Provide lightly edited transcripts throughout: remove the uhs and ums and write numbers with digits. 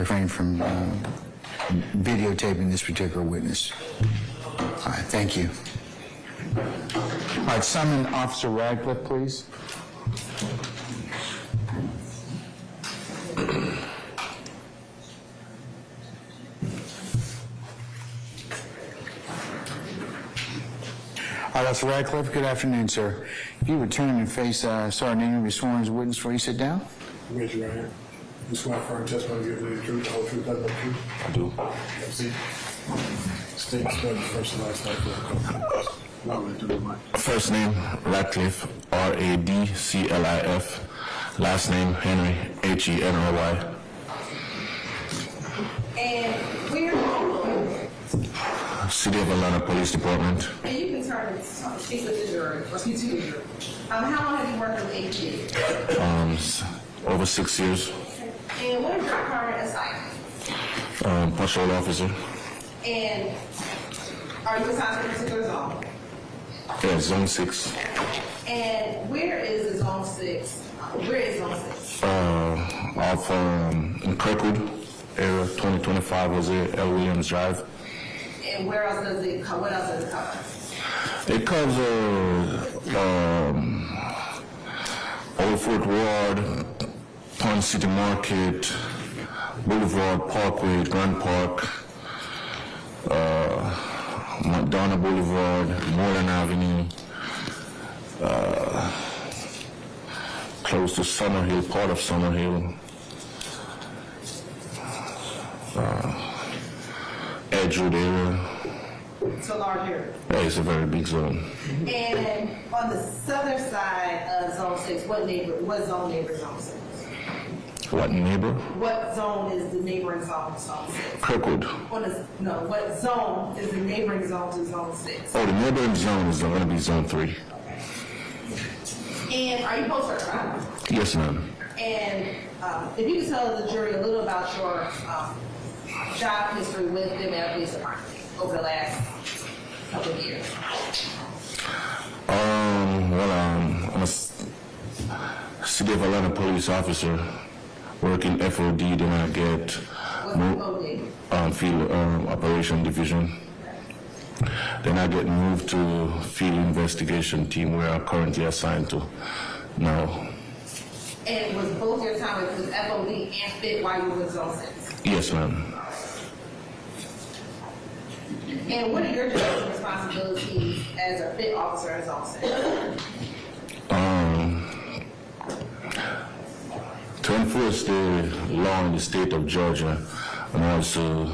refrain from videotaping this particular witness. All right, thank you. All right, summon Officer Radcliffe, please. All right, Officer Radcliffe, good afternoon, sir. If you would turn and face Sergeant Ingram, be sworn as a witness before you sit down. Raise your right hand. You swear firm testimony to give the truth, the whole truth, nothing but the truth? I do. See? State and spell your first and last name for the company. Loudly to the mic. First name, Radcliffe, R-A-D-C-L-I-F. Last name, Henry, H-E-N-R-Y. And where are you? City of Atlanta Police Department. And you can turn and speak with the jury, or speak to the jury. How long have you worked with AG? Over 6 years. And what is your current assignment? Patrol officer. And are you assigned to a particular zone? Yeah, Zone 6. And where is the Zone 6? Where is Zone 6? Off in Kirkwood area, 2025 was it, L. Williams Drive. And where else does it cover? What else does it cover? It covers Old Fort Ward, Pond City Market, Boulevard, Parkway, Grand Park, McDonough Boulevard, Moreland Avenue, close to Summerhill, part of Summerhill, Edgewood area. It's a large area. Yeah, it's a very big zone. And on the southern side of Zone 6, what zone neighbors Zone 6? What neighbor? What zone is the neighboring zone to Zone 6? Kirkwood. What zone is the neighboring zone to Zone 6? Oh, the neighboring zone is going to be Zone 3. And are you post certified? Yes, ma'am. And if you could tell the jury a little about your job history with the Atlanta Police Department over the last couple of years. I'm a City of Atlanta police officer, working FOD, then I get What's field operation division. Then I get moved to field investigation team where I'm currently assigned to now. And was both your time with FOD and FIT while you were with Zone 6? Yes, ma'am. And what are your jobs and responsibilities as a FIT officer in Zone 6? To enforce the law in the state of Georgia, and also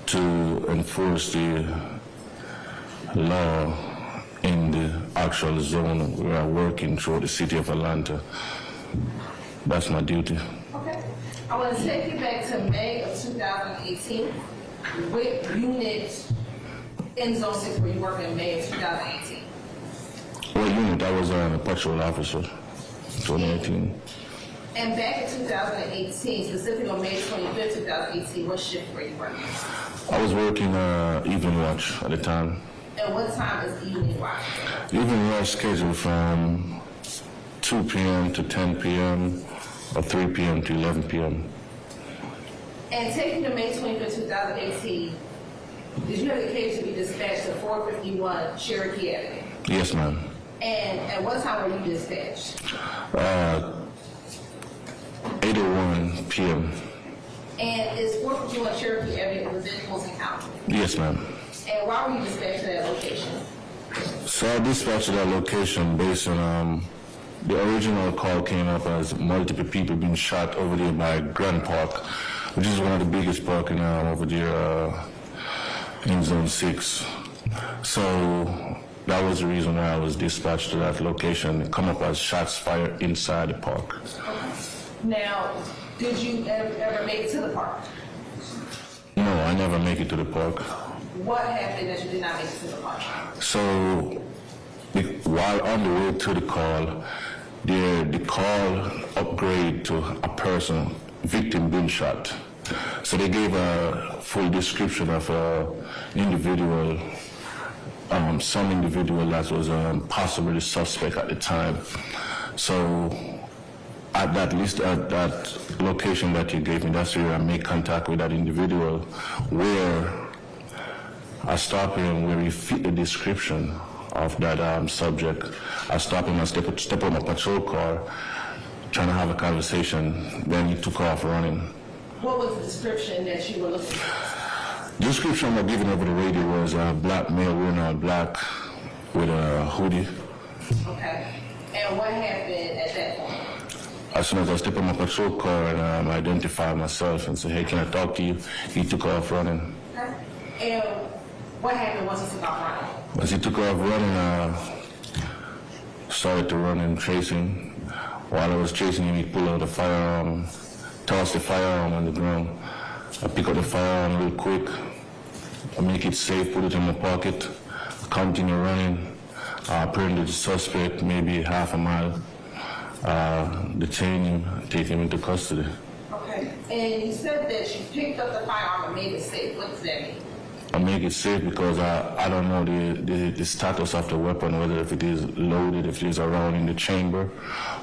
to enforce the law in the actual zone where I work in through the city of Atlanta. That's my duty. Okay. I want to take you back to May of 2018. What unit in Zone 6 were you working in May of 2018? What unit? I was a patrol officer, 2018. And back in 2018, specifically on May 25th, 2018, what shift were you working? I was working evening watch at the time. And what time is evening watch? Evening watch scheduled from 2 p.m. to 10 p.m. or 3 p.m. to 11 p.m. And taking to May 25th, 2018, did you have the occasion to be dispatched to 451 Cherokee Avenue? Yes, ma'am. And at what time were you dispatched? 8:01 p.m. And is 451 Cherokee Avenue within Fulton County? Yes, ma'am. And why were you dispatched to that location? So I dispatched to that location based on the original call came up as multiple people being shot over there by Grand Park, which is one of the biggest parking over there in Zone 6. So that was the reason why I was dispatched to that location. It come up as shots fired inside the park. Now, did you ever make it to the park? No, I never make it to the park. What happened that you did not make it to the park? So while on the way to the call, the call upgrade to a person, victim being shot. So they gave a full description of individual, some individual that was possibly the suspect at the time. So that was the reason why I was dispatched to that location. So that was the reason why I was dispatched to that location. So while on the way to the call, the call upgrade to a person, victim being shot. So they gave a full description of individual, some individual that was possibly the suspect at the time. So at that location that you gave me, that's where I make contact with that individual, where I stop him where he fit the description of that subject. I stop him and step on my patrol car, trying to have a conversation. Then he took off running. What was the description that you were looking for? The description I given over the radio was a black male wearing all black with a hoodie. Okay. And what happened at that point? As soon as I step on my patrol car and identify myself and say, hey, can I talk to you? He took off running. Okay. And what happened once he took off running? As he took off running, started to run and chasing. While I was chasing him, he pulled out a firearm, tossed the firearm on the ground. I pick up the firearm real quick, I make it safe, put it in my pocket, continue running. Apparently the suspect, maybe half a mile, detain him, take him into custody. Okay. And you said that you picked up the firearm and made it safe. What does that mean? I make it safe because I don't know the status of the weapon, whether if it is loaded, if it is around in the chamber,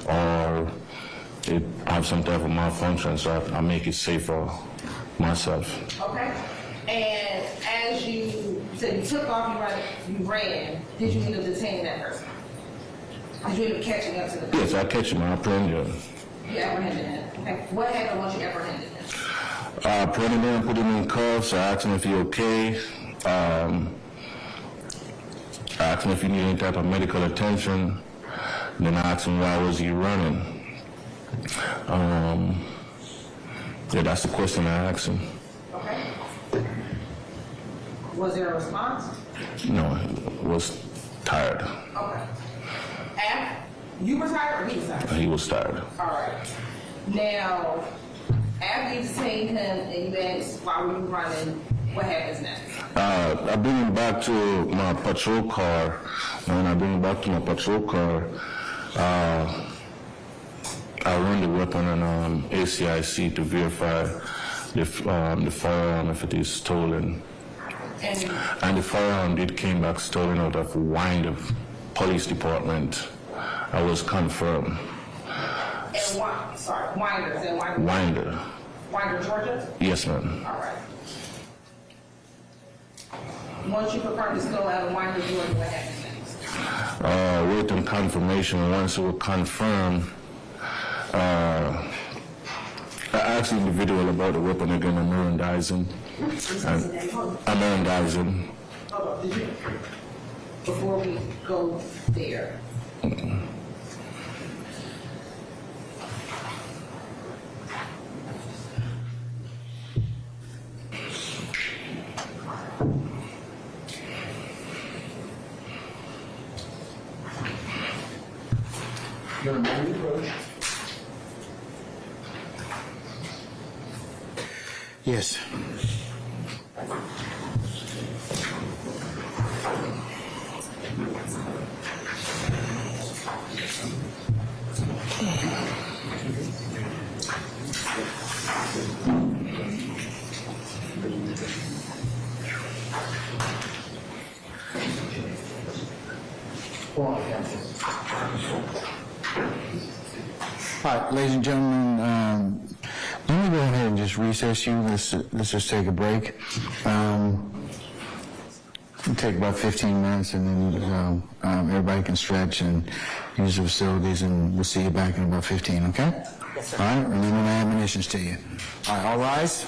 or it have some type of malfunction, so I make it safe for myself. Okay. And as you said, you took off, you ran. Did you end up detaining that person? Did you end up catching up to the person? Yes, I catch him, I apprehend him. You apprehended him. Okay. What happened once you apprehended him? I apprehended him, put him in cuffs, I asked him if he okay. I asked him if he needed any type of medical attention. Then I asked him why was he running. Yeah, that's the question I asked him. Okay. Was there a response? No, he was tired. Okay. You were tired or he was tired? He was tired. All right. Now, after you detained him and you asked why were you running, what happens next? I bring him back to my patrol car. And when I bring him back to my patrol car, I run the weapon on ACIC to verify the firearm if it is stolen. And the firearm came back stolen out of Winder Police Department. I was confirmed. And Winder, is that Winder? Winder. Winder, Georgia? Yes, ma'am. All right. Once you confirmed it's still out of Winder, Georgia, what happens next? Waiting confirmation. Once it was confirmed, I asked the individual about the weapon again, Amerandizing. Amerandizing. Hold on, did you? Before we go there. Your main approach? Yes. All right, ladies and gentlemen, let me go ahead and just recess you. Let's just take a break. It'll take about 15 minutes, and then everybody can stretch and use the facilities, and we'll see you back in about 15, okay? Yes, sir. All right, remember my admonitions to you. All right, all rise.